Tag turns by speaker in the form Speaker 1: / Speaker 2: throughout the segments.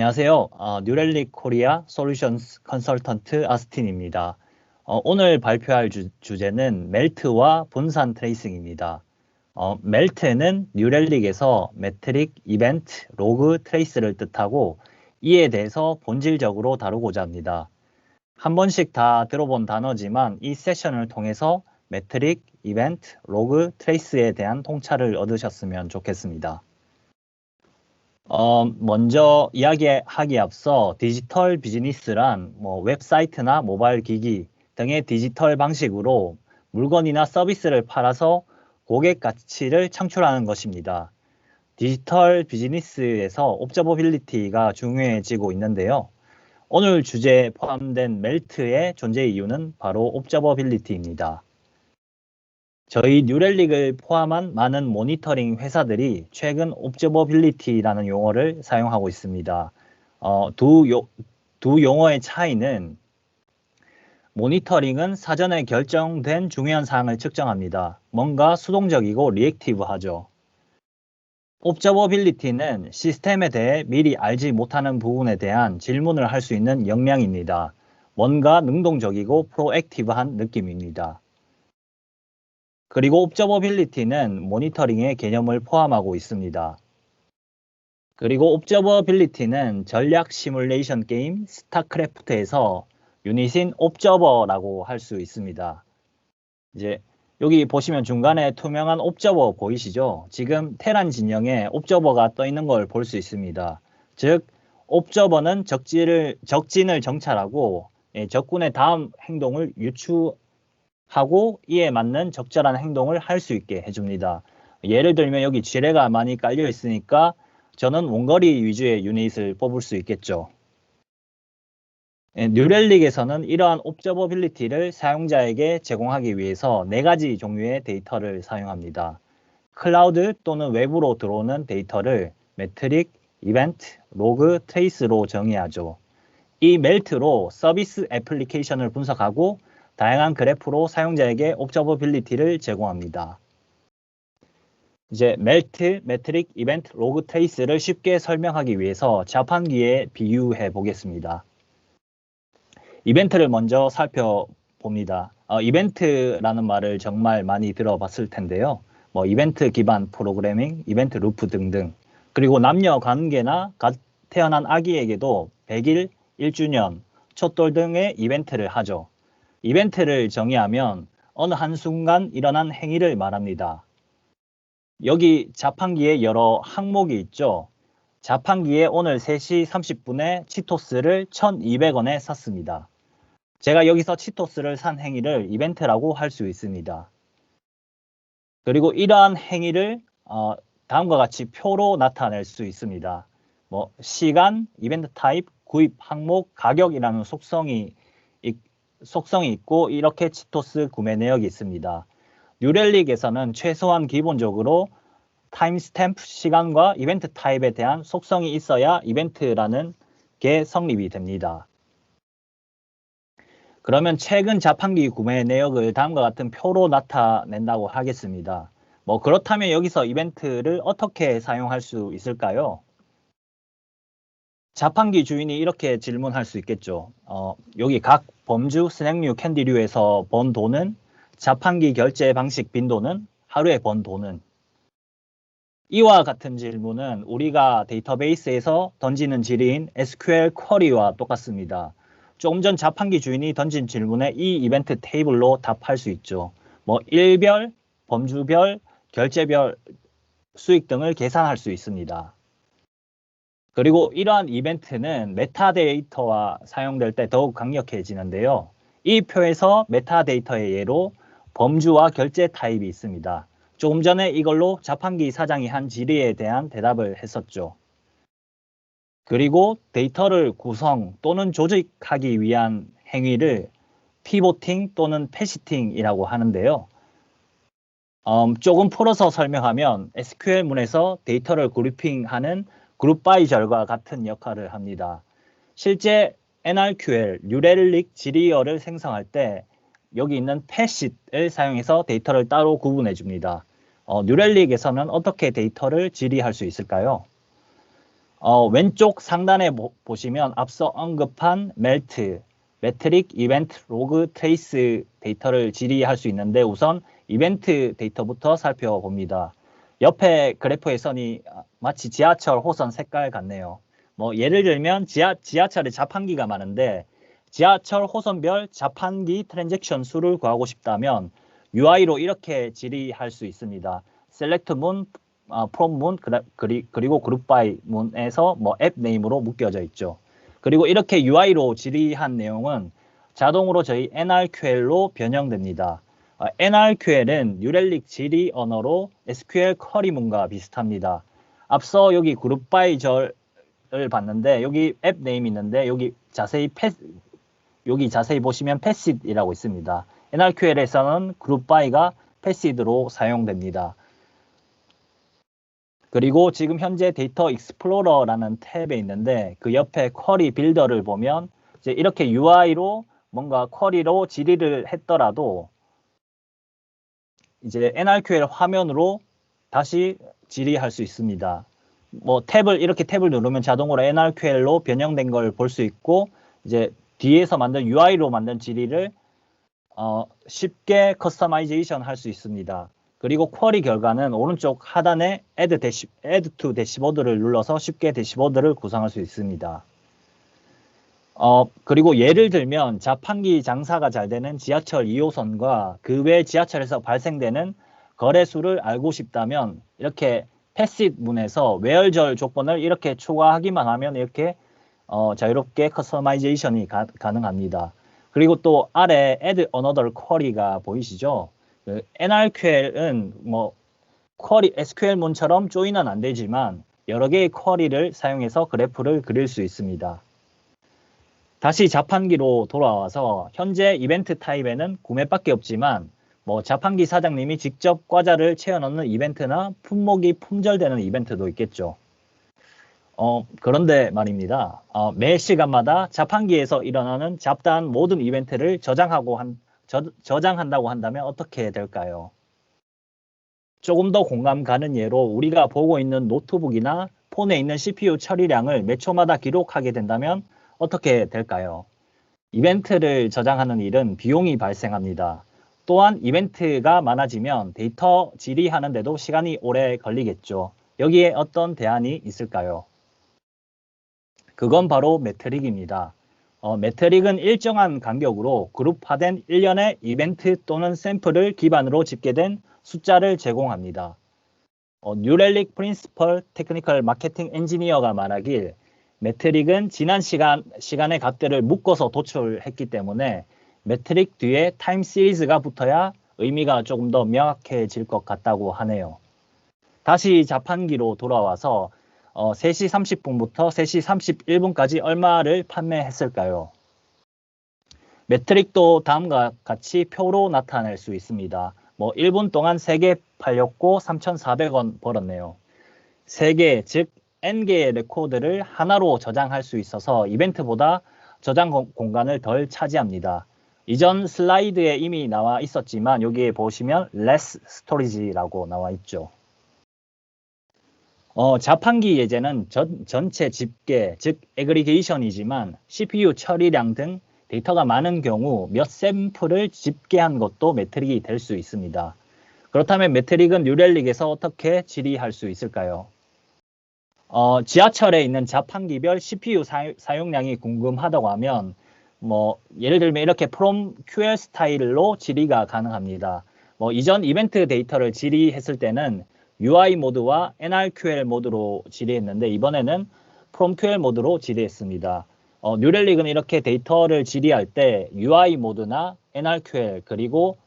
Speaker 1: 안녕하세요. 뉴렐릭 코리아 솔루션스 컨설턴트 아스틴입니다. 오늘 발표할 주제는 멜트와 분산 트레이싱입니다. 멜트는 뉴렐릭에서 매트릭, 이벤트, 로그, 트레이스를 뜻하고 이에 대해서 본질적으로 다루고자 합니다. 한 번씩 다 들어본 단어지만 이 세션을 통해서 매트릭, 이벤트, 로그, 트레이스에 대한 통찰을 얻으셨으면 좋겠습니다. 먼저 이야기하기에 앞서 디지털 비즈니스란 웹사이트나 모바일 기기 등의 디지털 방식으로 물건이나 서비스를 팔아서 고객 가치를 창출하는 것입니다. 디지털 비즈니스에서 옵저버빌리티가 중요해지고 있는데요. 오늘 주제에 포함된 멜트의 존재 이유는 바로 옵저버빌리티입니다. 저희 뉴렐릭을 포함한 많은 모니터링 회사들이 최근 옵저버빌리티라는 용어를 사용하고 있습니다. 두 용어의 차이는 모니터링은 사전에 결정된 중요한 사항을 측정합니다. 뭔가 수동적이고 리액티브하죠. 옵저버빌리티는 시스템에 대해 미리 알지 못하는 부분에 대한 질문을 할 수 있는 역량입니다. 뭔가 능동적이고 프로액티브한 느낌입니다. 그리고 옵저버빌리티는 모니터링의 개념을 포함하고 있습니다. 그리고 옵저버빌리티는 전략 시뮬레이션 게임 스타크래프트에서 유닛인 옵저버라고 할 수 있습니다. 이제 여기 보시면 중간에 투명한 옵저버 보이시죠? 지금 테란 진영에 옵저버가 떠 있는 걸 볼 수 있습니다. 즉 옵저버는 적진을 정찰하고 적군의 다음 행동을 유추하고 이에 맞는 적절한 행동을 할 수 있게 해줍니다. 예를 들면 여기 지뢰가 많이 깔려 있으니까 저는 원거리 위주의 유닛을 뽑을 수 있겠죠. 뉴렐릭에서는 이러한 옵저버빌리티를 사용자에게 제공하기 위해서 4가지 종류의 데이터를 사용합니다. 클라우드 또는 외부로 들어오는 데이터를 매트릭, 이벤트, 로그, 트레이스로 정의하죠. 이 멜트로 서비스 애플리케이션을 분석하고 다양한 그래프로 사용자에게 옵저버빌리티를 제공합니다. 이제 멜트, 매트릭, 이벤트, 로그, 트레이스를 쉽게 설명하기 위해서 자판기에 비유해 보겠습니다. 이벤트를 먼저 살펴봅니다. 이벤트라는 말을 정말 많이 들어봤을 텐데요. 이벤트 기반 프로그래밍, 이벤트 루프 등등. 그리고 남녀 관계나 태어난 아기에게도 100일, 1주년, 촛돌 등의 이벤트를 하죠. 이벤트를 정의하면 어느 한순간 일어난 행위를 말합니다. 여기 자판기에 여러 항목이 있죠. 자판기에 오늘 3시 30분에 치토스를 1,200원에 샀습니다. 제가 여기서 치토스를 산 행위를 이벤트라고 할 수 있습니다. 그리고 이러한 행위를 다음과 같이 표로 나타낼 수 있습니다. 시간, 이벤트 타입, 구입 항목, 가격이라는 속성이 있고 이렇게 치토스 구매 내역이 있습니다. 뉴렐릭에서는 최소한 기본적으로 타임스탬프 시간과 이벤트 타입에 대한 속성이 있어야 이벤트라는 게 성립이 됩니다. 그러면 최근 자판기 구매 내역을 다음과 같은 표로 나타낸다고 하겠습니다. 그렇다면 여기서 이벤트를 어떻게 사용할 수 있을까요? 자판기 주인이 이렇게 질문할 수 있겠죠. 여기 각 범주, 스낵류, 캔디류에서 번 돈은, 자판기 결제 방식 빈도는, 하루에 번 돈은. 이와 같은 질문은 우리가 데이터베이스에서 던지는 질의인 SQL 쿼리와 똑같습니다. 조금 전 자판기 주인이 던진 질문에 이 이벤트 테이블로 답할 수 있죠. 일별, 범주별, 결제별, 수익 등을 계산할 수 있습니다. 그리고 이러한 이벤트는 메타데이터와 사용될 때 더욱 강력해지는데요. 이 표에서 메타데이터의 예로 범주와 결제 타입이 있습니다. 조금 전에 이걸로 자판기 사장이 한 질의에 대한 대답을 했었죠. 그리고 데이터를 구성 또는 조직하기 위한 행위를 피보팅 또는 패시팅이라고 하는데요. 조금 풀어서 설명하면 SQL문에서 데이터를 그룹핑하는 그룹 바이 절과 같은 역할을 합니다. 실제 NRQL, 뉴렐릭 지리어를 생성할 때 여기 있는 패시트를 사용해서 데이터를 따로 구분해 줍니다. 뉴렐릭에서는 어떻게 데이터를 질의할 수 있을까요? 왼쪽 상단에 보시면 앞서 언급한 멜트, 매트릭, 이벤트, 로그, 트레이스 데이터를 질의할 수 있는데 우선 이벤트 데이터부터 살펴봅니다. 옆에 그래프의 선이 마치 지하철 호선 색깔 같네요. 뭐 예를 들면 지하철에 자판기가 많은데 지하철 호선별 자판기 트랜잭션 수를 구하고 싶다면 UI로 이렇게 질의할 수 있습니다. select 문, from 문, 그리고 group by 문에서 뭐 앱 네임으로 묶여져 있죠. 그리고 이렇게 UI로 질의한 내용은 자동으로 저희 NRQL로 변형됩니다. NRQL은 뉴렐릭 질의 언어로 SQL 쿼리문과 비슷합니다. 앞서 여기 그룹 바이 절을 봤는데 여기 앱 네임 있는데 여기 자세히 보시면 패시드이라고 있습니다. NRQL에서는 그룹 바이가 패시드로 사용됩니다. 그리고 지금 현재 데이터 익스플로러라는 탭에 있는데 그 옆에 쿼리 빌더를 보면 이제 이렇게 UI로 뭔가 쿼리로 질의를 했더라도 이제 NRQL 화면으로 다시 질의할 수 있습니다. 뭐 이렇게 탭을 누르면 자동으로 NRQL로 변형된 걸 볼 수 있고 이제 뒤에서 만든 UI로 만든 질의를 쉽게 커스터마이제이션 할 수 있습니다. 그리고 쿼리 결과는 오른쪽 하단에 Add to Dashboard를 눌러서 쉽게 대시보드를 구성할 수 있습니다. 그리고 예를 들면 자판기 장사가 잘 되는 지하철 2호선과 그 외 지하철에서 발생되는 거래수를 알고 싶다면 이렇게 패시드 문에서 외열절 조건을 이렇게 추가하기만 하면 이렇게 자유롭게 커스터마이제이션이 가능합니다. 그리고 또 아래 add another query가 보이시죠? 그 NRQL은 뭐 SQL 문처럼 조인은 안 되지만 여러 개의 쿼리를 사용해서 그래프를 그릴 수 있습니다. 다시 자판기로 돌아와서 현재 이벤트 타입에는 구매밖에 없지만 뭐 자판기 사장님이 직접 과자를 채워 넣는 이벤트나 품목이 품절되는 이벤트도 있겠죠. 그런데 말입니다. 매 시간마다 자판기에서 일어나는 잡다한 모든 이벤트를 저장한다고 한다면 어떻게 될까요? 조금 더 공감 가는 예로 우리가 보고 있는 노트북이나 폰에 있는 CPU 처리량을 몇 초마다 기록하게 된다면 어떻게 될까요? 이벤트를 저장하는 일은 비용이 발생합니다. 또한 이벤트가 많아지면 데이터 질의하는데도 시간이 오래 걸리겠죠. 여기에 어떤 대안이 있을까요? 그건 바로 매트릭입니다. 매트릭은 일정한 간격으로 그룹화된 일련의 이벤트 또는 샘플을 기반으로 집계된 숫자를 제공합니다. 뉴렐릭 프린시펄 테크니컬 마케팅 엔지니어가 말하길 매트릭은 지난 시간의 값들을 묶어서 도출했기 때문에 매트릭 뒤에 타임 시리즈가 붙어야 의미가 조금 더 명확해질 것 같다고 하네요. 다시 자판기로 돌아와서 3시 30분부터 3시 31분까지 얼마를 판매했을까요? 매트릭도 다음과 같이 표로 나타낼 수 있습니다. 1분 동안 3개 팔렸고 3,400원 벌었네요. 3개, 즉 N개의 레코드를 하나로 저장할 수 있어서 이벤트보다 저장 공간을 덜 차지합니다. 이전 슬라이드에 이미 나와 있었지만 여기에 보시면 less storage라고 나와 있죠. 자판기 예제는 전체 집계, 즉 애그리게이션이지만 CPU 처리량 등 데이터가 많은 경우 몇 샘플을 집계한 것도 매트릭이 될 수 있습니다. 그렇다면 매트릭은 뉴렐릭에서 어떻게 질의할 수 있을까요? 지하철에 있는 자판기별 CPU 사용량이 궁금하다고 하면 예를 들면 이렇게 from QL 스타일로 질의가 가능합니다. 이전 이벤트 데이터를 질의했을 때는 UI 모드와 NRQL 모드로 질의했는데 이번에는 from QL 모드로 질의했습니다. 뉴렐릭은 이렇게 데이터를 질의할 때 UI 모드나 NRQL 그리고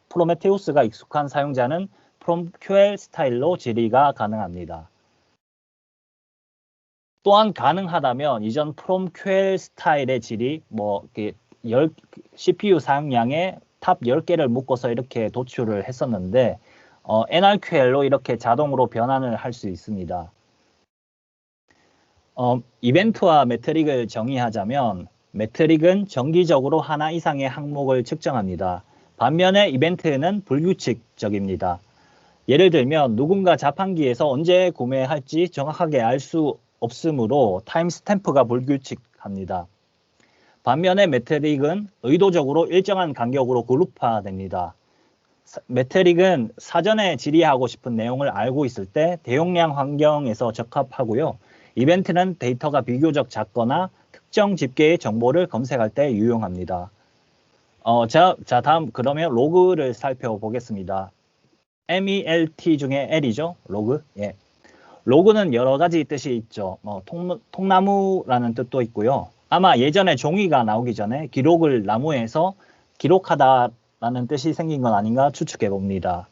Speaker 1: 프로메테우스가 익숙한 사용자는 from QL 스타일로 질의가 가능합니다. 또한 가능하다면 이전 from QL 스타일의 질의 CPU 사용량의 탑 10개를 묶어서 이렇게 도출을 했었는데 NRQL로 이렇게 자동으로 변환을 할 수 있습니다. 이벤트와 매트릭을 정의하자면 매트릭은 정기적으로 하나 이상의 항목을 측정합니다. 반면에 이벤트는 불규칙적입니다. 예를 들면 누군가 자판기에서 언제 구매할지 정확하게 알 수 없으므로 타임스탬프가 불규칙합니다. 반면에 매트릭은 의도적으로 일정한 간격으로 그룹화됩니다. 매트릭은 사전에 질의하고 싶은 내용을 알고 있을 때 대용량 환경에서 적합하고요. 이벤트는 데이터가 비교적 작거나 특정 집계의 정보를 검색할 때 유용합니다. 자, 다음 그러면 로그를 살펴보겠습니다. MELT 중에 L이죠. 로그. 예. 로그는 여러 가지 뜻이 있죠. 통나무라는 뜻도 있고요. 아마 예전에 종이가 나오기 전에 기록을 나무에서 기록하다라는 뜻이 생긴 건 아닌가 추측해 봅니다.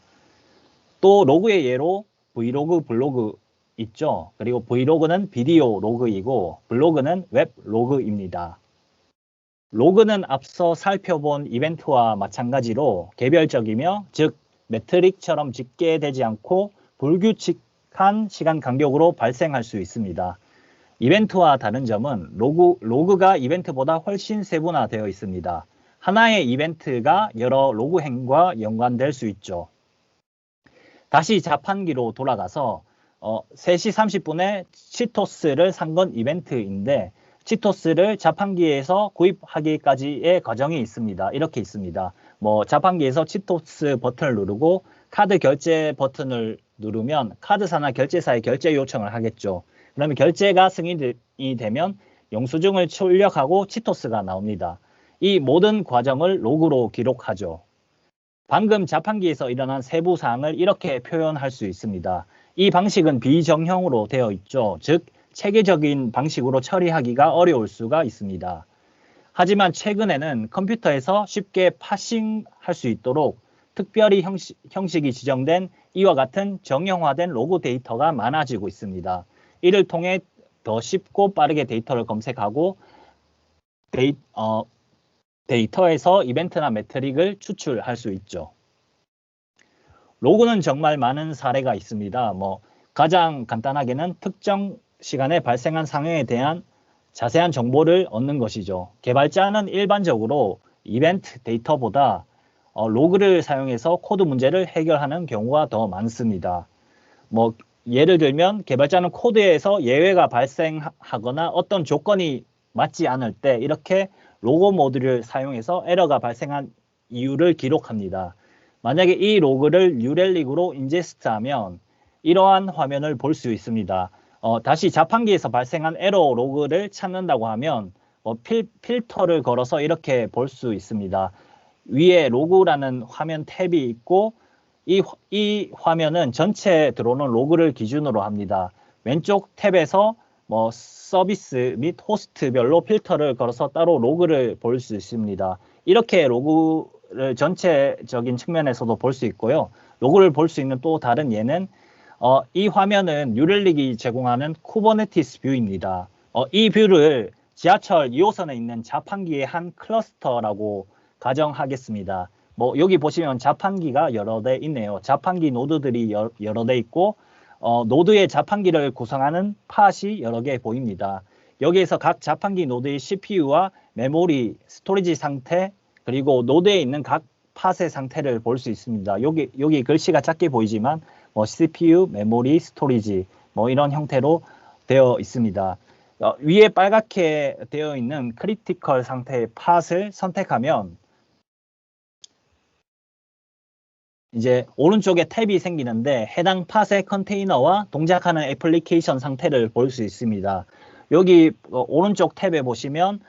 Speaker 1: 또 로그의 예로 브이로그, 블로그 있죠. 그리고 브이로그는 비디오 로그이고 블로그는 웹 로그입니다. 로그는 앞서 살펴본 이벤트와 마찬가지로 개별적이며 즉 매트릭처럼 집계되지 않고 불규칙한 시간 간격으로 발생할 수 있습니다. 이벤트와 다른 점은 로그가 이벤트보다 훨씬 세분화되어 있습니다. 하나의 이벤트가 여러 로그 행과 연관될 수 있죠. 다시 자판기로 돌아가서 3시 30분에 치토스를 산 건 이벤트인데 치토스를 자판기에서 구입하기까지의 과정이 있습니다. 이렇게 있습니다. 자판기에서 치토스 버튼을 누르고 카드 결제 버튼을 누르면 카드사나 결제사에 결제 요청을 하겠죠. 그러면 결제가 승인이 되면 영수증을 출력하고 치토스가 나옵니다. 이 모든 과정을 로그로 기록하죠. 방금 자판기에서 일어난 세부 사항을 이렇게 표현할 수 있습니다. 이 방식은 비정형으로 되어 있죠. 즉 체계적인 방식으로 처리하기가 어려울 수가 있습니다. 하지만 최근에는 컴퓨터에서 쉽게 파싱할 수 있도록 특별히 형식이 지정된 이와 같은 정형화된 로그 데이터가 많아지고 있습니다. 이를 통해 더 쉽고 빠르게 데이터를 검색하고 데이터에서 이벤트나 매트릭을 추출할 수 있죠. 로그는 정말 많은 사례가 있습니다. 가장 간단하게는 특정 시간에 발생한 상황에 대한 자세한 정보를 얻는 것이죠. 개발자는 일반적으로 이벤트 데이터보다 로그를 사용해서 코드 문제를 해결하는 경우가 더 많습니다. 예를 들면 개발자는 코드에서 예외가 발생하거나 어떤 조건이 맞지 않을 때 이렇게 로그 모듈을 사용해서 에러가 발생한 이유를 기록합니다. 만약에 이 로그를 뉴렐릭으로 인제스트하면 이러한 화면을 볼 수 있습니다. 다시 자판기에서 발생한 에러 로그를 찾는다고 하면 필터를 걸어서 이렇게 볼 수 있습니다. 위에 로그라는 화면 탭이 있고 이 화면은 전체 들어오는 로그를 기준으로 합니다. 왼쪽 탭에서 서비스 및 호스트별로 필터를 걸어서 따로 로그를 볼 수 있습니다. 이렇게 로그를 전체적인 측면에서도 볼 수 있고요. 로그를 볼 수 있는 또 다른 예는 이 화면은 뉴렐릭이 제공하는 쿠버네티스 뷰입니다. 이 뷰를 지하철 2호선에 있는 자판기의 한 클러스터라고 가정하겠습니다. 여기 보시면 자판기가 여러 대 있네요. 자판기 노드들이 여러 대 있고 노드의 자판기를 구성하는 팟이 여러 개 보입니다. 여기에서 각 자판기 노드의 CPU와 메모리, 스토리지 상태 그리고 노드에 있는 각 팟의 상태를 볼 수 있습니다. 여기 글씨가 작게 보이지만 CPU, 메모리, 스토리지 이런 형태로 되어 있습니다. 위에 빨갛게 되어 있는 크리티컬 상태의 팟을 선택하면 이제 오른쪽에 탭이 생기는데 해당 팟의 컨테이너와 동작하는 애플리케이션 상태를 볼 수 있습니다. 여기 오른쪽 탭에 보시면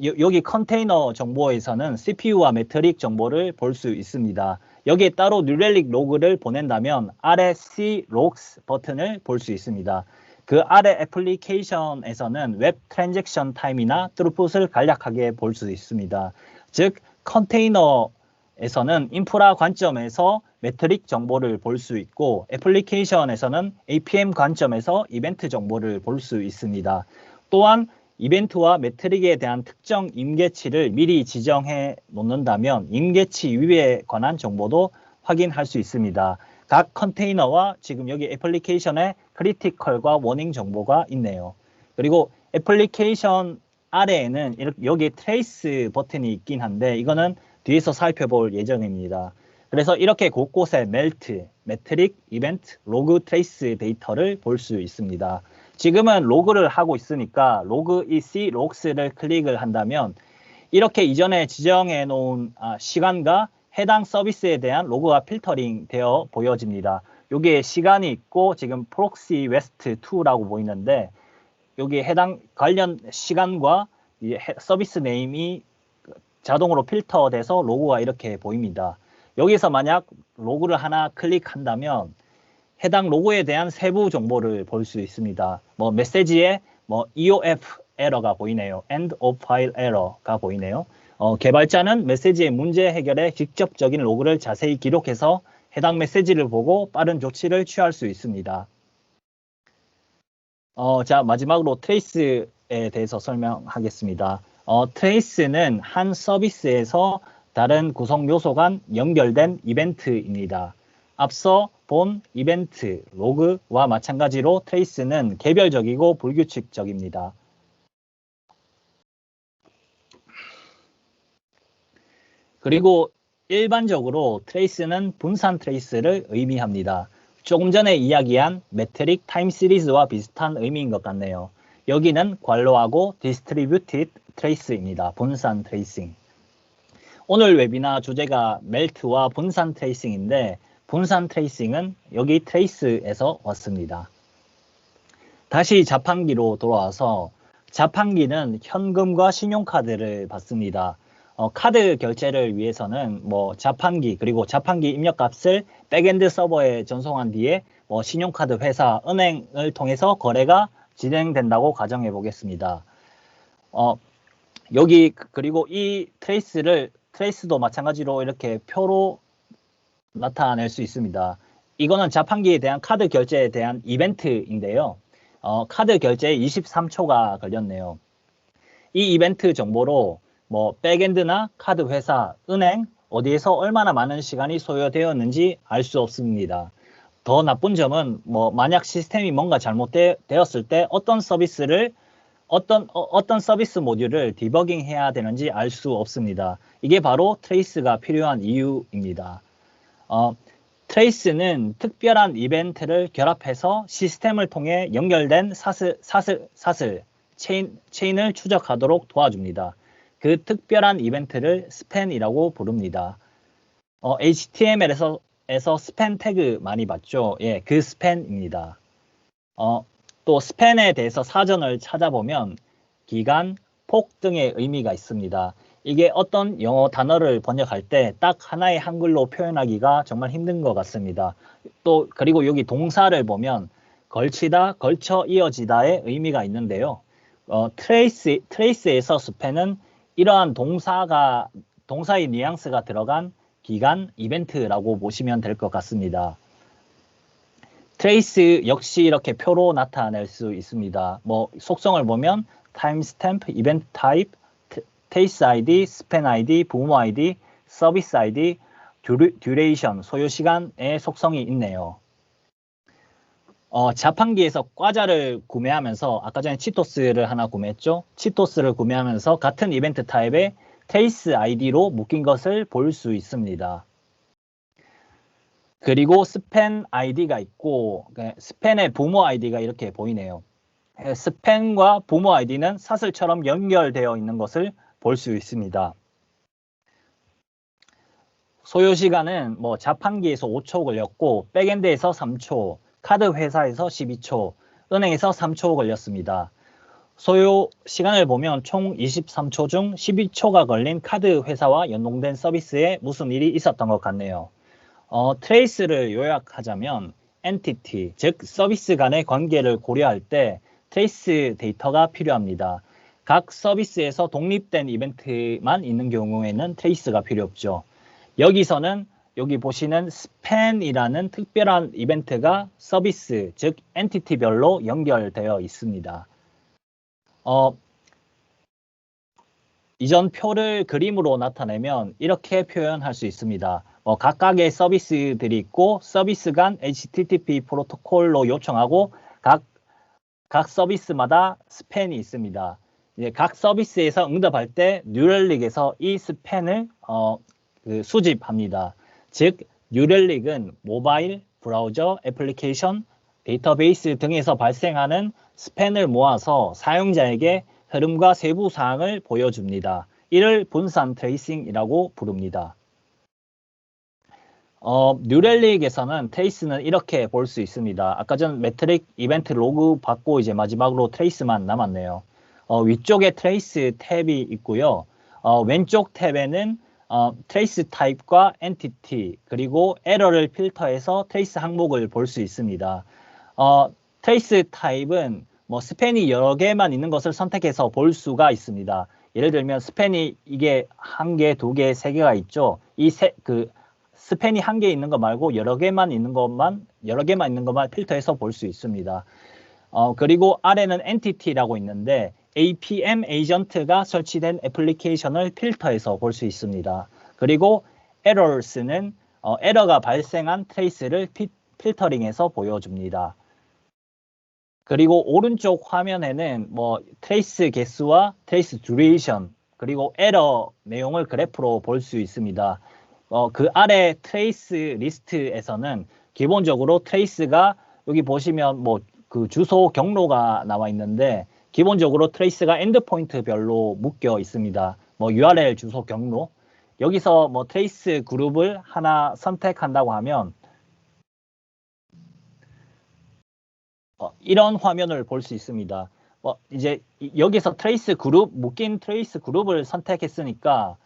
Speaker 1: 여기 컨테이너 정보에서는 CPU와 매트릭 정보를 볼 수 있습니다. 여기에 따로 뉴렐릭 로그를 보낸다면 아래 C logs 버튼을 볼 수 있습니다. 그 아래 애플리케이션에서는 웹 트랜잭션 타임이나 트루풋을 간략하게 볼 수 있습니다. 즉 컨테이너에서는 인프라 관점에서 매트릭 정보를 볼 수 있고 애플리케이션에서는 APM 관점에서 이벤트 정보를 볼 수 있습니다. 또한 이벤트와 매트릭에 대한 특정 임계치를 미리 지정해 놓는다면 임계치 위에 관한 정보도 확인할 수 있습니다. 각 컨테이너와 지금 여기 애플리케이션의 크리티컬과 워닝 정보가 있네요. 그리고 애플리케이션 아래에는 여기 트레이스 버튼이 있긴 한데 이거는 뒤에서 살펴볼 예정입니다. 그래서 이렇게 곳곳에 멜트, 메트릭, 이벤트, 로그, 트레이스 데이터를 볼 수 있습니다. 지금은 로그를 하고 있으니까 로그 EC logs를 클릭을 한다면 이렇게 이전에 지정해 놓은 시간과 해당 서비스에 대한 로그가 필터링 되어 보여집니다. 여기에 시간이 있고 지금 proxy west 2라고 보이는데 여기 해당 관련 시간과 서비스 네임이 자동으로 필터돼서 로고가 이렇게 보입니다. 여기서 만약 로고를 하나 클릭한다면 해당 로고에 대한 세부 정보를 볼 수 있습니다. 뭐 메시지에 뭐 EOF 에러가 보이네요. End of File Error가 보이네요. 개발자는 메시지의 문제 해결에 직접적인 로그를 자세히 기록해서 해당 메시지를 보고 빠른 조치를 취할 수 있습니다. 자, 마지막으로 트레이스에 대해서 설명하겠습니다. 트레이스는 한 서비스에서 다른 구성 요소 간 연결된 이벤트입니다. 앞서 본 이벤트, 로그와 마찬가지로 트레이스는 개별적이고 불규칙적입니다. 그리고 일반적으로 트레이스는 분산 트레이스를 의미합니다. 조금 전에 이야기한 메트릭 타임 시리즈와 비슷한 의미인 것 같네요. 여기는 관로하고 디스트리뷰티드 트레이스입니다. 분산 트레이싱. 오늘 웨비나 주제가 멜트와 분산 트레이싱인데 분산 트레이싱은 여기 트레이스에서 왔습니다. 다시 자판기로 돌아와서 자판기는 현금과 신용카드를 받습니다. 카드 결제를 위해서는 뭐 자판기 그리고 자판기 입력값을 백엔드 서버에 전송한 뒤에 신용카드 회사, 은행을 통해서 거래가 진행된다고 가정해 보겠습니다. 여기 그리고 이 트레이스도 마찬가지로 이렇게 표로 나타낼 수 있습니다. 이거는 자판기에 대한 카드 결제에 대한 이벤트인데요. 카드 결제에 23초가 걸렸네요. 이 이벤트 정보로 뭐 백엔드나 카드 회사, 은행 어디에서 얼마나 많은 시간이 소요되었는지 알 수 없습니다. 더 나쁜 점은 뭐 만약 시스템이 뭔가 잘못되었을 때 어떤 서비스 모듈을 디버깅해야 되는지 알 수 없습니다. 이게 바로 트레이스가 필요한 이유입니다. 트레이스는 특별한 이벤트를 결합해서 시스템을 통해 연결된 체인을 추적하도록 도와줍니다. 그 특별한 이벤트를 스팬이라고 부릅니다. HTML에서 스팬 태그 많이 봤죠? 예, 그 스팬입니다. 또 스팬에 대해서 사전을 찾아보면 기간, 폭 등의 의미가 있습니다. 이게 어떤 영어 단어를 번역할 때 딱 하나의 한글로 표현하기가 정말 힘든 것 같습니다. 또 그리고 여기 동사를 보면 걸치다, 걸쳐 이어지다의 의미가 있는데요. 트레이스에서 스팬은 이러한 동사의 뉘앙스가 들어간 기간, 이벤트라고 보시면 될 것 같습니다. 트레이스 역시 이렇게 표로 나타낼 수 있습니다. 뭐 속성을 보면 타임스탬프, 이벤트 타입, 트레이스 아이디, 스팬 아이디, 부모 아이디, 서비스 아이디, 듀레이션, 소요 시간의 속성이 있네요. 자판기에서 과자를 구매하면서 아까 전에 치토스를 하나 구매했죠. 치토스를 구매하면서 같은 이벤트 타입의 트레이스 아이디로 묶인 것을 볼 수 있습니다. 그리고 스팬 아이디가 있고 스팬의 부모 아이디가 이렇게 보이네요. 스팬과 부모 아이디는 사슬처럼 연결되어 있는 것을 볼 수 있습니다. 소요 시간은 뭐 자판기에서 5초 걸렸고 백엔드에서 3초, 카드 회사에서 12초, 은행에서 3초 걸렸습니다. 소요 시간을 보면 총 23초 중 12초가 걸린 카드 회사와 연동된 서비스에 무슨 일이 있었던 것 같네요. 트레이스를 요약하자면 엔티티, 즉 서비스 간의 관계를 고려할 때 트레이스 데이터가 필요합니다. 각 서비스에서 독립된 이벤트만 있는 경우에는 트레이스가 필요 없죠. 여기서는 여기 보시는 스팬이라는 특별한 이벤트가 서비스, 즉 엔티티별로 연결되어 있습니다. 이전 표를 그림으로 나타내면 이렇게 표현할 수 있습니다. 각각의 서비스들이 있고 서비스 간 HTTP 프로토콜로 요청하고 각 서비스마다 스팬이 있습니다. 이제 각 서비스에서 응답할 때 뉴럴릭에서 이 스팬을 수집합니다. 즉 뉴렐릭은 모바일, 브라우저, 애플리케이션, 데이터베이스 등에서 발생하는 스팬을 모아서 사용자에게 흐름과 세부 사항을 보여줍니다. 이를 분산 트레이싱이라고 부릅니다. 뉴렐릭에서는 트레이스는 이렇게 볼 수 있습니다. 아까 전 매트릭 이벤트 로그 받고 이제 마지막으로 트레이스만 남았네요. 위쪽에 트레이스 탭이 있고요. 왼쪽 탭에는 트레이스 타입과 엔티티 그리고 에러를 필터해서 트레이스 항목을 볼 수 있습니다. 트레이스 타입은 뭐 스팬이 여러 개만 있는 것을 선택해서 볼 수가 있습니다. 예를 들면 스팬이 이게 1개, 2개, 3개가 있죠. 스팬이 1개 있는 거 말고 여러 개만 있는 것만 필터해서 볼 수 있습니다. 그리고 아래는 엔티티라고 있는데 APM 에이전트가 설치된 애플리케이션을 필터해서 볼 수 있습니다. 그리고 에러스는 에러가 발생한 트레이스를 필터링해서 보여줍니다. 그리고 오른쪽 화면에는 뭐 트레이스 개수와 트레이스 듀레이션 그리고 에러 내용을 그래프로 볼 수 있습니다. 그 아래 트레이스 리스트에서는 기본적으로 트레이스가 여기 보시면 뭐 그 주소 경로가 나와 있는데 기본적으로 트레이스가 엔드포인트별로 묶여 있습니다. 뭐 URL 주소 경로 여기서 뭐 트레이스 그룹을 하나 선택한다고 하면 이런 화면을 볼 수 있습니다. 이제 여기서 트레이스 그룹 묶인 트레이스 그룹을 선택했으니까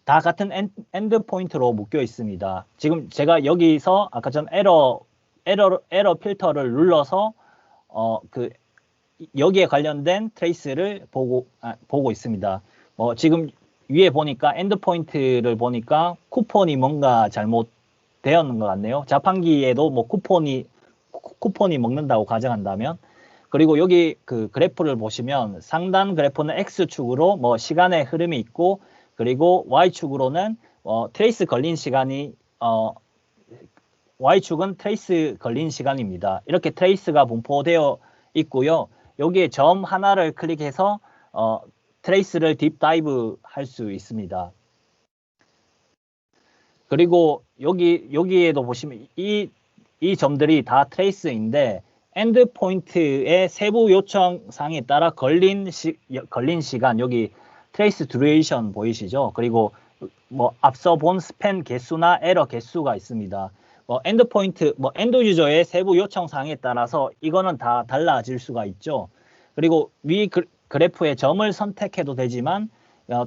Speaker 1: 다 같은 엔드포인트로 묶여 있습니다. 지금 제가 여기서 아까 전 에러 필터를 눌러서 여기에 관련된 트레이스를 보고 있습니다. 지금 위에 보니까 엔드포인트를 보니까 쿠폰이 뭔가 잘못되었는 것 같네요. 자판기에도 뭐 쿠폰이 먹는다고 가정한다면 그리고 여기 그 그래프를 보시면 상단 그래프는 X축으로 뭐 시간의 흐름이 있고 그리고 Y축으로는 트레이스 걸린 시간이 Y축은 트레이스 걸린 시간입니다. 이렇게 트레이스가 분포되어 있고요. 여기에 점 하나를 클릭해서 트레이스를 딥다이브 할 수 있습니다. 그리고 여기에도 보시면 이 점들이 다 트레이스인데 엔드포인트의 세부 요청 사항에 따라 걸린 시간 여기 트레이스 듀레이션 보이시죠? 그리고 뭐 앞서 본 스팬 개수나 에러 개수가 있습니다. 엔드포인트, 엔드 유저의 세부 요청 사항에 따라서 이거는 다 달라질 수가 있죠. 그리고 위 그래프의 점을 선택해도 되지만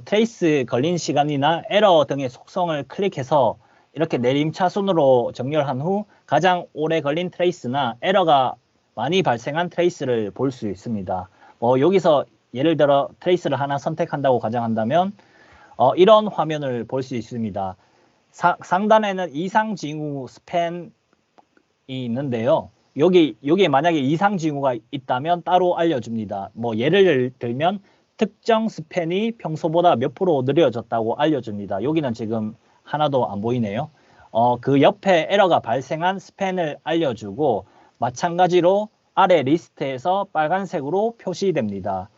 Speaker 1: 트레이스 걸린 시간이나 에러 등의 속성을 클릭해서 이렇게 내림차순으로 정렬한 후 가장 오래 걸린 트레이스나 에러가 많이 발생한 트레이스를 볼 수 있습니다. 여기서 예를 들어 트레이스를 하나 선택한다고 가정한다면 이런 화면을 볼 수 있습니다. 상단에는 이상 징후 스팬이 있는데요. 여기에 만약에 이상 징후가 있다면 따로 알려줍니다. 예를 들면 특정 스팬이 평소보다 몇 프로 느려졌다고 알려줍니다. 여기는 지금 하나도 안 보이네요. 그 옆에 에러가 발생한 스팬을 알려주고 마찬가지로 아래 리스트에서 빨간색으로 표시됩니다.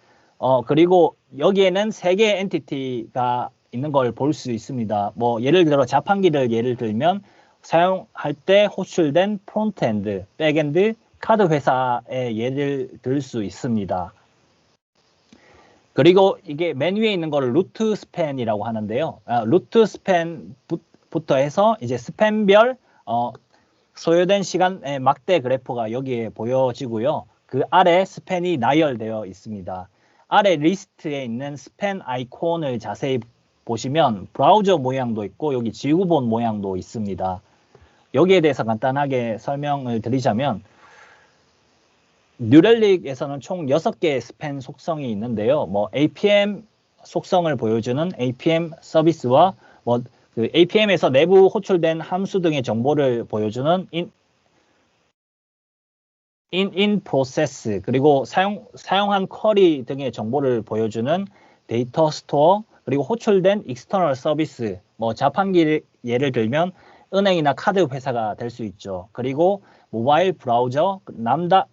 Speaker 1: 그리고 여기에는 3개의 엔티티가 있는 걸 볼 수 있습니다. 예를 들어 자판기를 예를 들면 사용할 때 호출된 프론트엔드, 백엔드, 카드 회사의 예를 들 수 있습니다. 그리고 이게 맨 위에 있는 거를 루트 스팬이라고 하는데요. 루트 스팬부터 해서 이제 스팬별 소요된 시간의 막대 그래프가 여기에 보여지고요. 그 아래 스팬이 나열되어 있습니다. 아래 리스트에 있는 스팬 아이콘을 자세히 보시면 브라우저 모양도 있고 여기 지구본 모양도 있습니다. 여기에 대해서 간단하게 설명을 드리자면 뉴렐릭에서는 총 6개의 스팬 속성이 있는데요. APM 속성을 보여주는 APM 서비스와 그 APM에서 내부 호출된 함수 등의 정보를 보여주는 in process 그리고 사용한 쿼리 등의 정보를 보여주는 데이터 스토어 그리고 호출된 external 서비스 자판기 예를 들면 은행이나 카드 회사가 될 수 있죠. 그리고 모바일 브라우저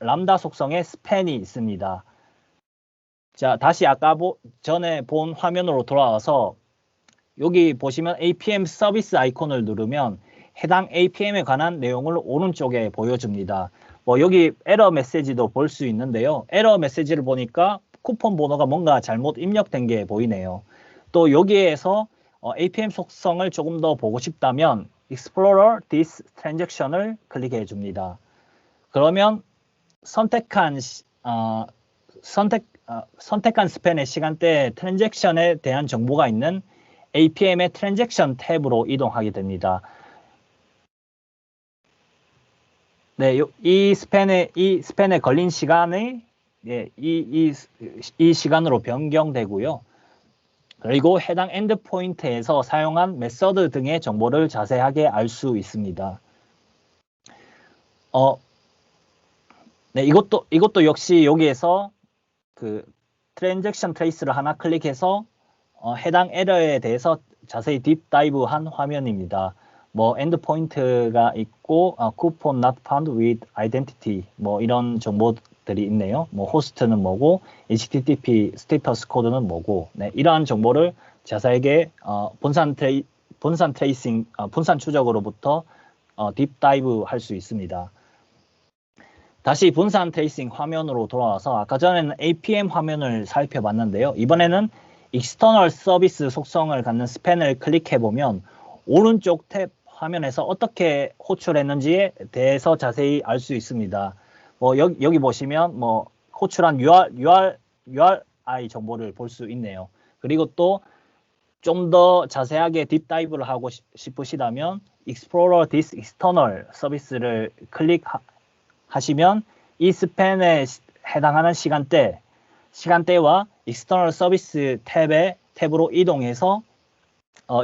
Speaker 1: 람다 속성의 스팬이 있습니다. 자, 다시 아까 전에 본 화면으로 돌아와서 여기 보시면 APM 서비스 아이콘을 누르면 해당 APM에 관한 내용을 오른쪽에 보여줍니다. 뭐 여기 에러 메시지도 볼 수 있는데요. 에러 메시지를 보니까 쿠폰 번호가 뭔가 잘못 입력된 게 보이네요. 또 여기에서 APM 속성을 조금 더 보고 싶다면 Explorer this transaction을 클릭해 줍니다. 그러면 선택한 스팬의 시간대 트랜잭션에 대한 정보가 있는 APM의 트랜잭션 탭으로 이동하게 됩니다. 네, 이 스팬에 걸린 시간이 이 시간으로 변경되고요. 그리고 해당 엔드포인트에서 사용한 메서드 등의 정보를 자세하게 알 수 있습니다. 네, 이것도 역시 여기에서 그 트랜잭션 트레이스를 하나 클릭해서 해당 에러에 대해서 자세히 딥다이브한 화면입니다. 뭐 엔드포인트가 있고 쿠폰 not found with identity 뭐 이런 정보들이 있네요. 뭐 호스트는 뭐고 HTTP 스테이터스 코드는 뭐고 네, 이러한 정보를 자세하게 분산 트레이싱 분산 추적으로부터 딥다이브 할 수 있습니다. 다시 분산 트레이싱 화면으로 돌아와서 아까 전에는 APM 화면을 살펴봤는데요. 이번에는 익스터널 서비스 속성을 갖는 스팬을 클릭해보면 오른쪽 탭 화면에서 어떻게 호출했는지에 대해서 자세히 알 수 있습니다. 뭐 여기 보시면 뭐 호출한 URI 정보를 볼 수 있네요. 그리고 또 좀 더 자세하게 딥다이브를 하고 싶으시다면 Explorer this external 서비스를 클릭하시면 이 스팬에 해당하는 시간대와 익스터널 서비스 탭으로 이동해서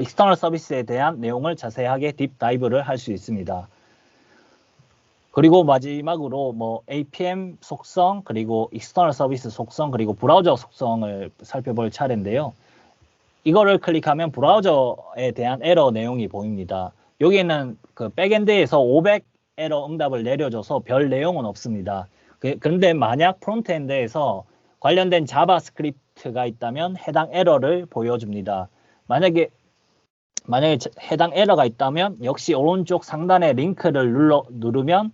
Speaker 1: 익스터널 서비스에 대한 내용을 자세하게 딥다이브를 할 수 있습니다. 그리고 마지막으로 뭐 APM 속성, 그리고 익스터널 서비스 속성, 그리고 브라우저 속성을 살펴볼 차례인데요. 이거를 클릭하면 브라우저에 대한 에러 내용이 보입니다. 여기는 그 백엔드에서 500 에러 응답을 내려줘서 별 내용은 없습니다. 그런데 만약 프론트엔드에서 관련된 자바스크립트가 있다면 해당 에러를 보여줍니다. 만약에 해당 에러가 있다면 역시 오른쪽 상단의 링크를 누르면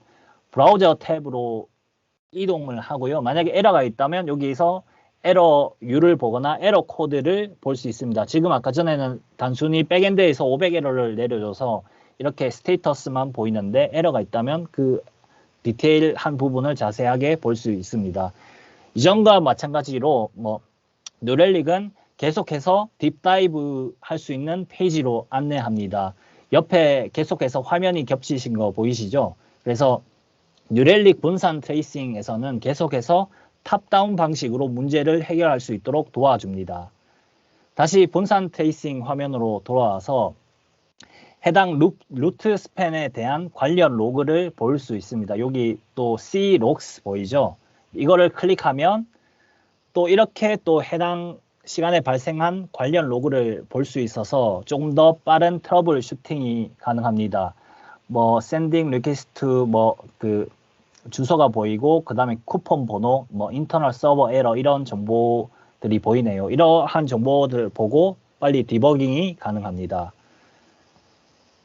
Speaker 1: 브라우저 탭으로 이동을 하고요. 만약에 에러가 있다면 여기서 에러 뷰를 보거나 에러 코드를 볼 수 있습니다. 지금 아까 전에는 단순히 백엔드에서 500 에러를 내려줘서 이렇게 스테이터스만 보이는데 에러가 있다면 그 디테일한 부분을 자세하게 볼 수 있습니다. 이전과 마찬가지로 뭐 뉴렐릭은 계속해서 딥다이브 할 수 있는 페이지로 안내합니다. 옆에 계속해서 화면이 겹치신 거 보이시죠? 그래서 뉴렐릭 분산 트레이싱에서는 계속해서 탑다운 방식으로 문제를 해결할 수 있도록 도와줍니다. 다시 분산 트레이싱 화면으로 돌아와서 해당 루트 스팬에 대한 관련 로그를 볼 수 있습니다. 여기 또 clogs 보이죠? 이거를 클릭하면 또 이렇게 또 해당 시간에 발생한 관련 로그를 볼 수 있어서 조금 더 빠른 트러블 슈팅이 가능합니다. 뭐 sending request 뭐 그 주소가 보이고 그 다음에 쿠폰 번호, 뭐 인터널 서버 에러 이런 정보들이 보이네요. 이러한 정보들을 보고 빨리 디버깅이 가능합니다.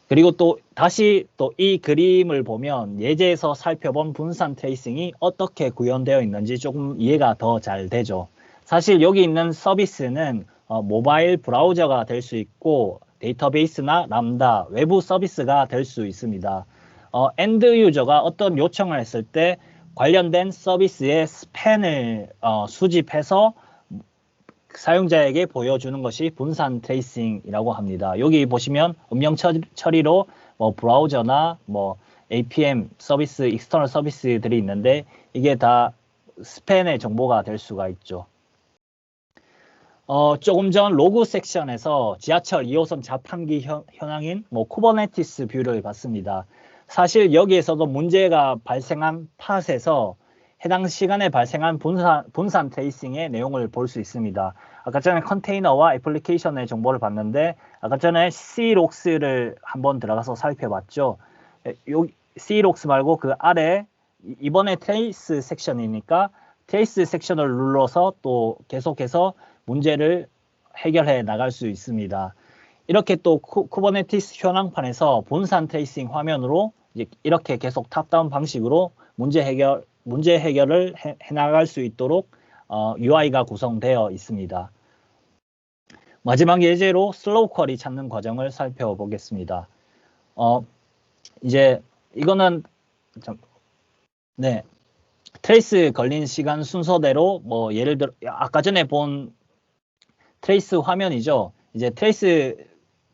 Speaker 1: 그리고 또 다시 또 이 그림을 보면 예제에서 살펴본 분산 트레이싱이 어떻게 구현되어 있는지 조금 이해가 더 잘 되죠. 사실 여기 있는 서비스는 모바일 브라우저가 될 수 있고 데이터베이스나 람다, 외부 서비스가 될 수 있습니다. 엔드 유저가 어떤 요청을 했을 때 관련된 서비스의 스팬을 수집해서 사용자에게 보여주는 것이 분산 트레이싱이라고 합니다. 여기 보시면 음영 처리로 뭐 브라우저나 뭐 APM 서비스, 익스터널 서비스들이 있는데 이게 다 스팬의 정보가 될 수가 있죠. 조금 전 로그 섹션에서 지하철 2호선 자판기 현황인 뭐 쿠버네티스 뷰를 봤습니다. 사실 여기에서도 문제가 발생한 팟에서 해당 시간에 발생한 분산 트레이싱의 내용을 볼 수 있습니다. 아까 전에 컨테이너와 애플리케이션의 정보를 봤는데 아까 전에 clogs를 한번 들어가서 살펴봤죠. 여기 clogs 말고 그 아래 이번에 트레이스 섹션이니까 트레이스 섹션을 눌러서 또 계속해서 문제를 해결해 나갈 수 있습니다. 이렇게 또 쿠버네티스 현황판에서 분산 트레이싱 화면으로 이렇게 계속 탑다운 방식으로 문제 해결을 해나갈 수 있도록 UI가 구성되어 있습니다. 마지막 예제로 슬로우 쿼리 찾는 과정을 살펴보겠습니다. 이제 이거는 트레이스 걸린 시간 순서대로 뭐 예를 들어 아까 전에 본 트레이스 화면이죠. 이제 트레이스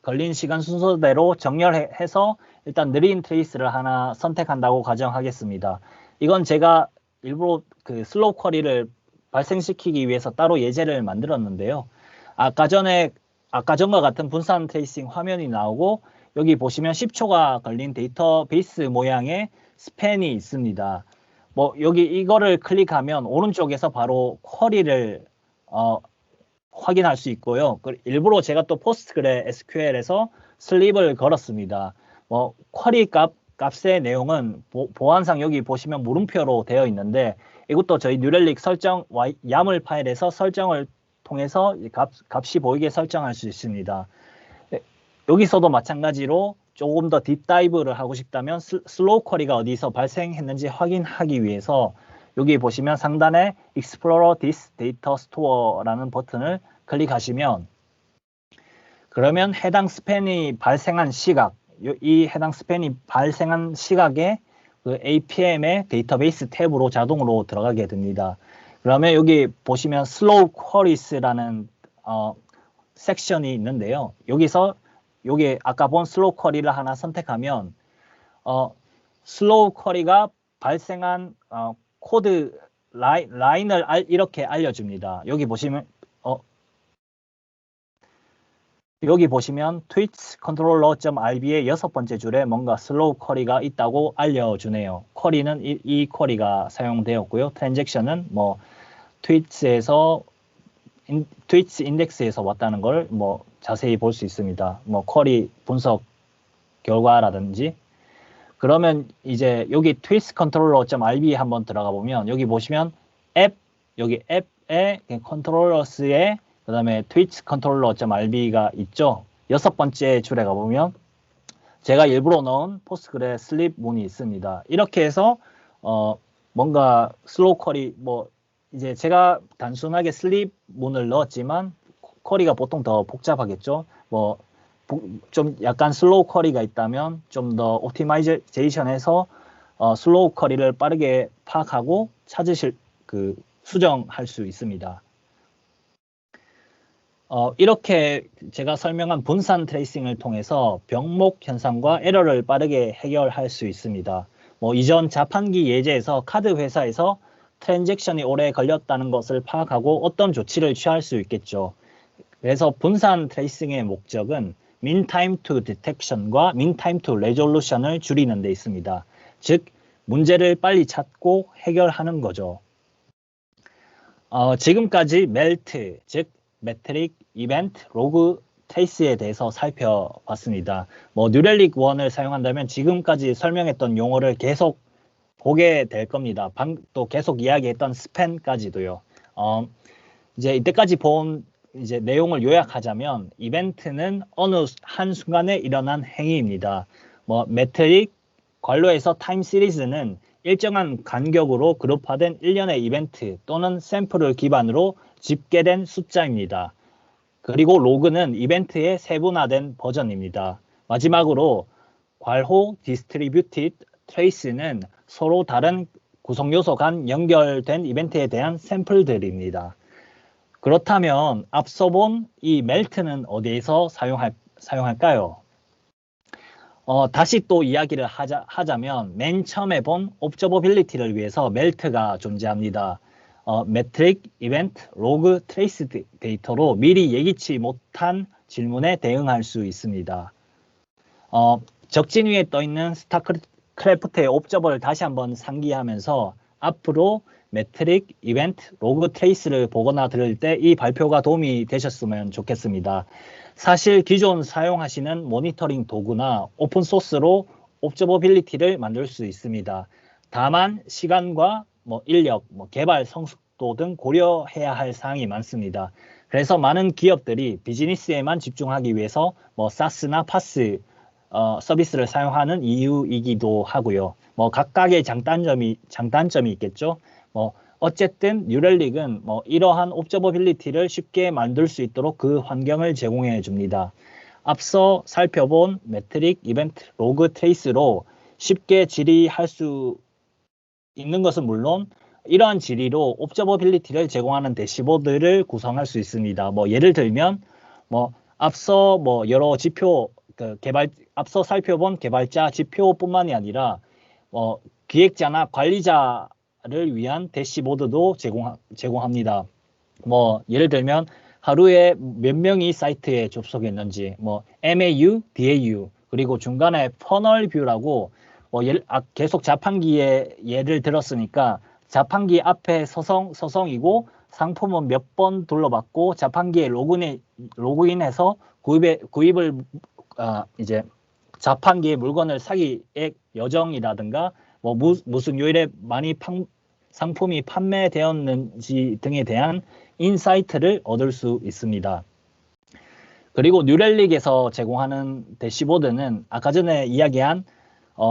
Speaker 1: 걸린 시간 순서대로 정렬해서 일단 느린 트레이스를 하나 선택한다고 가정하겠습니다. 이건 제가 일부러 그 슬로우 쿼리를 발생시키기 위해서 따로 예제를 만들었는데요. 아까 전과 같은 분산 트레이싱 화면이 나오고 여기 보시면 10초가 걸린 데이터베이스 모양의 스팬이 있습니다. 뭐 여기 이거를 클릭하면 오른쪽에서 바로 쿼리를 확인할 수 있고요. 일부러 제가 또 PostgreSQL에서 슬립을 걸었습니다. 뭐 쿼리 값의 내용은 보안상 여기 보시면 물음표로 되어 있는데 이것도 저희 뉴렐릭 설정 YAML 파일에서 설정을 통해서 값이 보이게 설정할 수 있습니다. 여기서도 마찬가지로 조금 더 딥다이브를 하고 싶다면 슬로우 쿼리가 어디서 발생했는지 확인하기 위해서 여기 보시면 상단에 Explorer this Data Store라는 버튼을 클릭하시면 그러면 해당 스팬이 발생한 시각, 이 해당 스팬이 발생한 시각에 그 APM의 데이터베이스 탭으로 자동으로 들어가게 됩니다. 그러면 여기 보시면 Slow Queries라는 섹션이 있는데요. 여기서 여기 아까 본 슬로우 쿼리를 하나 선택하면 슬로우 쿼리가 발생한 코드 라인을 이렇게 알려줍니다. 여기 보시면 twitch-controller.rb의 6번째 줄에 뭔가 슬로우 쿼리가 있다고 알려주네요. 쿼리는 이 쿼리가 사용되었고요. 트랜잭션은 뭐 트위치 인덱스에서 왔다는 걸 뭐 자세히 볼 수 있습니다. 뭐 쿼리 분석 결과라든지. 그러면 이제 여기 twist-controller.rb 한번 들어가 보면 여기 보시면 여기 앱의 컨트롤러스에 그 다음에 twist-controller.rb가 있죠. 6번째 줄에 가보면 제가 일부러 넣은 포스트그레 슬립 문이 있습니다. 이렇게 해서 뭔가 슬로우 쿼리 뭐 이제 제가 단순하게 슬립 문을 넣었지만 쿼리가 보통 더 복잡하겠죠. 뭐 좀 약간 슬로우 쿼리가 있다면 좀 더 옵티마이제이션해서 슬로우 쿼리를 빠르게 파악하고 수정할 수 있습니다. 이렇게 제가 설명한 분산 트레이싱을 통해서 병목 현상과 에러를 빠르게 해결할 수 있습니다. 뭐 이전 자판기 예제에서 카드 회사에서 트랜잭션이 오래 걸렸다는 것을 파악하고 어떤 조치를 취할 수 있겠죠. 그래서 분산 트레이싱의 목적은 mean time to detection과 mean time to resolution을 줄이는 데 있습니다. 즉 문제를 빨리 찾고 해결하는 거죠. 지금까지 멜트, 즉 메트릭, 이벤트, 로그, 트레이스에 대해서 살펴봤습니다. 뭐 뉴렐릭 1을 사용한다면 지금까지 설명했던 용어를 계속 보게 될 겁니다. 또 계속 이야기했던 스팬까지도요. 이제 이때까지 본 이제 내용을 요약하자면 이벤트는 어느 한 순간에 일어난 행위입니다. 뭐 메트릭, 괄호에서 타임 시리즈는 일정한 간격으로 그룹화된 일련의 이벤트 또는 샘플을 기반으로 집계된 숫자입니다. 그리고 로그는 이벤트의 세분화된 버전입니다. 마지막으로 괄호 distributed trace는 서로 다른 구성 요소 간 연결된 이벤트에 대한 샘플들입니다. 그렇다면 앞서 본 이 멜트는 어디에서 사용할까요? 다시 또 이야기를 하자면 맨 처음에 본 옵저버빌리티를 위해서 멜트가 존재합니다. 메트릭, 이벤트, 로그, 트레이스 데이터로 미리 예기치 못한 질문에 대응할 수 있습니다. 적진 위에 떠있는 스타크래프트의 옵저버를 다시 한번 상기하면서 앞으로 메트릭, 이벤트, 로그, 트레이스를 보거나 들을 때 이 발표가 도움이 되셨으면 좋겠습니다. 사실 기존 사용하시는 모니터링 도구나 오픈소스로 옵저버빌리티를 만들 수 있습니다. 다만 시간과 인력, 개발 속도 등 고려해야 할 사항이 많습니다. 그래서 많은 기업들이 비즈니스에만 집중하기 위해서 뭐 사스나 파스 서비스를 사용하는 이유이기도 하고요. 뭐 각각의 장단점이 있겠죠. 뭐 어쨌든 뉴렐릭은 뭐 이러한 옵저버빌리티를 쉽게 만들 수 있도록 그 환경을 제공해 줍니다. 앞서 살펴본 매트릭, 이벤트, 로그, 트레이스로 쉽게 질의할 수 있는 것은 물론 이러한 질의로 옵저버빌리티를 제공하는 대시보드를 구성할 수 있습니다. 뭐 예를 들면 뭐 앞서 뭐 여러 지표 앞서 살펴본 개발자 지표뿐만이 아니라 기획자나 관리자를 위한 대시보드도 제공합니다. 뭐 예를 들면 하루에 몇 명이 사이트에 접속했는지, 뭐 MAU, DAU, 그리고 중간에 퍼널 뷰라고 계속 자판기에 예를 들었으니까 자판기 앞에 서성이고 상품은 몇 번 둘러봤고 자판기에 로그인해서 구입을 이제 자판기에 물건을 사기의 여정이라든가 뭐 무슨 요일에 많이 상품이 판매되었는지 등에 대한 인사이트를 얻을 수 있습니다. 그리고 뉴렐릭에서 제공하는 대시보드는 아까 전에 이야기한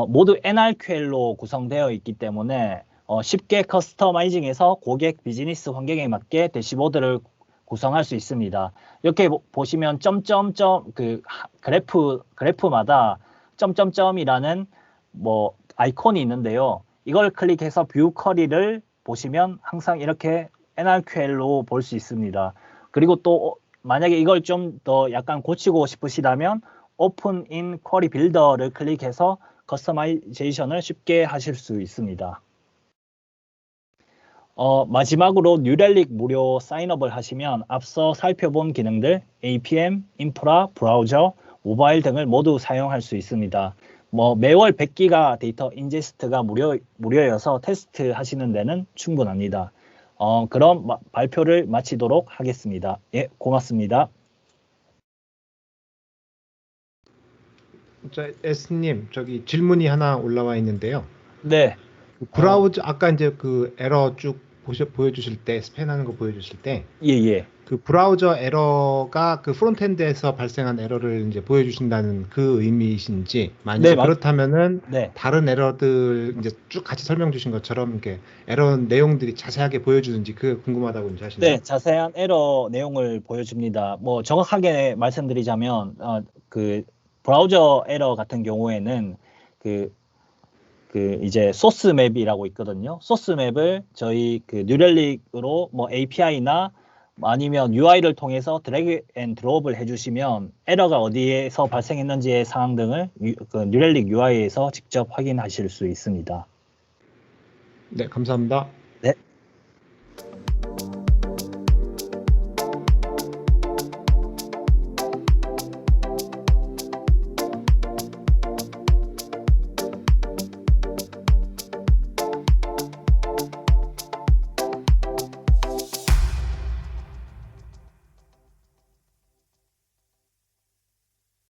Speaker 1: 모두 NRQL로 구성되어 있기 때문에 쉽게 커스터마이징해서 고객 비즈니스 환경에 맞게 대시보드를 구성할 수 있습니다. 이렇게 보시면 점점점 그래프마다 점점점이라는 뭐 아이콘이 있는데요. 이걸 클릭해서 뷰 쿼리를 보시면 항상 이렇게 NRQL로 볼 수 있습니다. 그리고 또 만약에 이걸 좀 더 약간 고치고 싶으시다면 오픈 인 쿼리 빌더를 클릭해서 커스터마이제이션을 쉽게 하실 수 있습니다. 마지막으로 뉴렐릭 무료 사인업을 하시면 앞서 살펴본 기능들 APM, 인프라, 브라우저, 모바일 등을 모두 사용할 수 있습니다. 뭐 매월 100기가 데이터 인제스트가 무료여서 테스트 하시는 데는 충분합니다. 그럼 발표를 마치도록 하겠습니다. 예, 고맙습니다.
Speaker 2: S님, 저기 질문이 하나 올라와 있는데요.
Speaker 1: 네.
Speaker 2: 브라우저 아까 이제 그 에러 쭉 보여주실 때 스팬하는 거 보여주실 때
Speaker 1: 예.
Speaker 2: 그 브라우저 에러가 그 프론트엔드에서 발생한 에러를 이제 보여주신다는 그 의미이신지, 만약에
Speaker 1: 네,
Speaker 2: 그렇다면은
Speaker 1: 네.
Speaker 2: 다른 에러들 이제 쭉 같이 설명 주신 것처럼 이렇게 에러 내용들이 자세하게 보여주는지 그 궁금하다고 이제 하시네요.
Speaker 1: 네, 자세한 에러 내용을 보여줍니다. 뭐 정확하게 말씀드리자면 그 브라우저 에러 같은 경우에는 그 이제 소스 맵이라고 있거든요. 소스 맵을 저희 그 뉴렐릭으로 뭐 API나 아니면 UI를 통해서 드래그 앤 드롭을 해주시면 에러가 어디에서 발생했는지의 상황 등을 그 뉴렐릭 UI에서 직접 확인하실 수 있습니다.
Speaker 2: 네, 감사합니다.
Speaker 1: 네.